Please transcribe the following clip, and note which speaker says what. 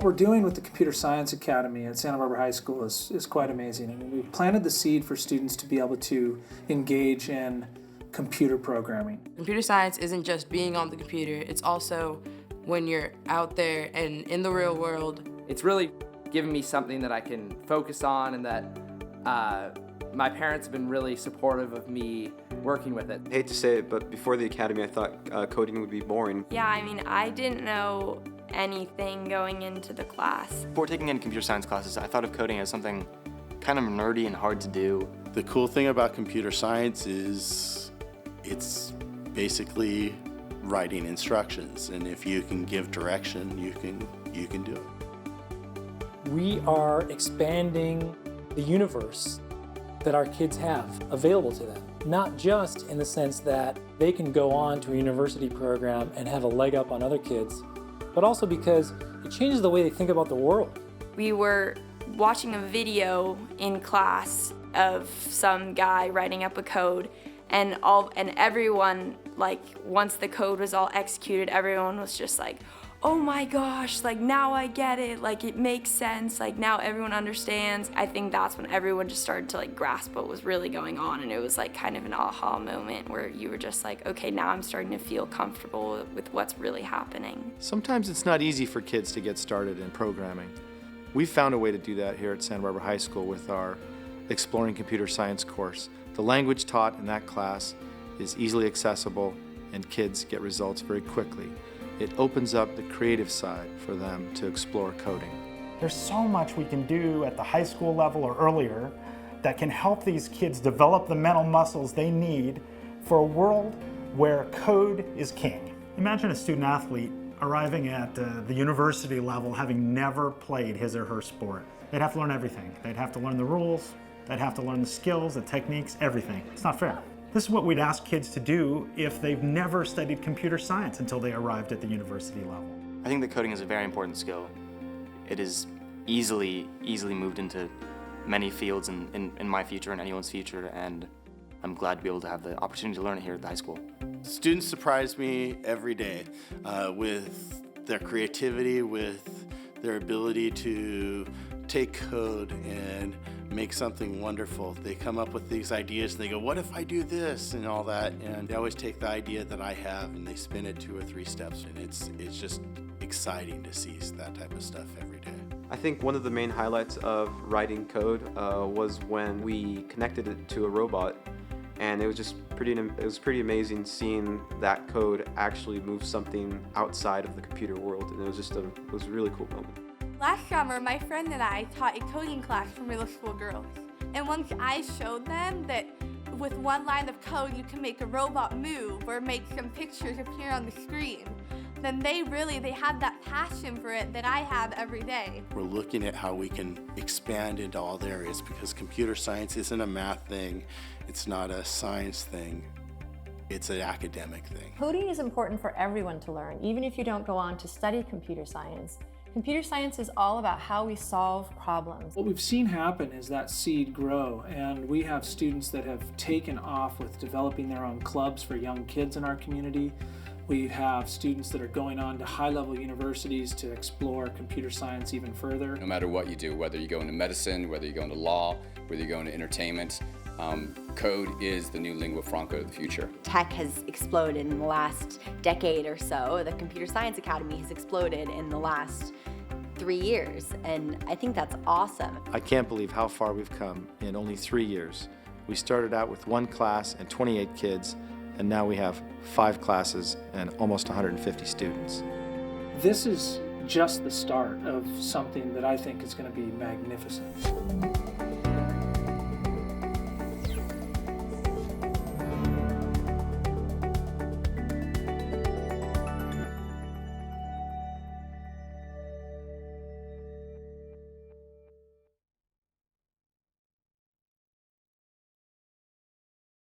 Speaker 1: What we're doing with the Computer Science Academy at Santa Barbara High School is quite amazing. I mean, we've planted the seed for students to be able to engage in computer programming.
Speaker 2: Computer science isn't just being on the computer, it's also when you're out there and in the real world.
Speaker 3: It's really given me something that I can focus on, and that my parents have been really supportive of me working with it.
Speaker 4: I hate to say it, but before the academy I thought coding would be boring.
Speaker 5: Yeah, I mean, I didn't know anything going into the class.
Speaker 6: Before taking in computer science classes, I thought of coding as something kind of nerdy and hard to do.
Speaker 7: The cool thing about computer science is it's basically writing instructions, and if you can give direction, you can do it.
Speaker 8: We are expanding the universe that our kids have available to them, not just in the sense that they can go on to a university program and have a leg up on other kids, but also because it changes the way they think about the world.
Speaker 5: We were watching a video in class of some guy writing up a code, and everyone, like, once the code was all executed, everyone was just like, oh my gosh, like, now I get it, like, it makes sense, like, now everyone understands. I think that's when everyone just started to, like, grasp what was really going on, and it was, like, kind of an aha moment where you were just like, okay, now I'm starting to feel comfortable with what's really happening.
Speaker 9: Sometimes it's not easy for kids to get started in programming. We've found a way to do that here at Santa Barbara High School with our Exploring Computer Science course. The language taught in that class is easily accessible, and kids get results very quickly. It opens up the creative side for them to explore coding.
Speaker 10: There's so much we can do at the high school level or earlier that can help these kids develop the mental muscles they need for a world where code is king. Imagine a student athlete arriving at the university level having never played his or her sport. They'd have to learn everything. They'd have to learn the rules, they'd have to learn the skills, the techniques, everything. It's not fair. This is what we'd ask kids to do if they've never studied computer science until they arrived at the university level.
Speaker 6: I think that coding is a very important skill. It is easily moved into many fields in my future and anyone's future, and I'm glad to be able to have the opportunity to learn it here at the high school.
Speaker 7: Students surprise me every day with their creativity, with their ability to take code and make something wonderful. They come up with these ideas and they go, what if I do this and all that? And they always take the idea that I have and they spin it 2 or 3 steps, and it's just exciting to see that type of stuff every day.
Speaker 4: I think one of the main highlights of writing code was when we connected it to a robot, and it was pretty amazing seeing that code actually move something outside of the computer world, and it was a really cool moment.
Speaker 11: Last summer, my friend and I taught a coding class for middle school girls. And once I showed them that with one line of code you can make a robot move or make some pictures appear on the screen, then they had that passion for it that I have every day.
Speaker 7: We're looking at how we can expand into all the areas, because computer science isn't a math thing, it's not a science thing, it's an academic thing.
Speaker 12: Coding is important for everyone to learn, even if you don't go on to study computer science. Computer science is all about how we solve problems.
Speaker 1: What we've seen happen is that seed grow, and we have students that have taken off with developing their own clubs for young kids in our community. We have students that are going on to high-level universities to explore computer science even further.
Speaker 13: No matter what you do, whether you go into medicine, whether you go into law, whether you go into entertainment, code is the new lingua franca of the future.
Speaker 14: Tech has exploded in the last decade or so. The Computer Science Academy has exploded in the last 3 years, and I think that's awesome.
Speaker 9: I can't believe how far we've come in only 3 years. We started out with 1 class and 28 kids, and now we have 5 classes and almost 150 students.
Speaker 1: This is just the start of something that I think is going to be magnificent.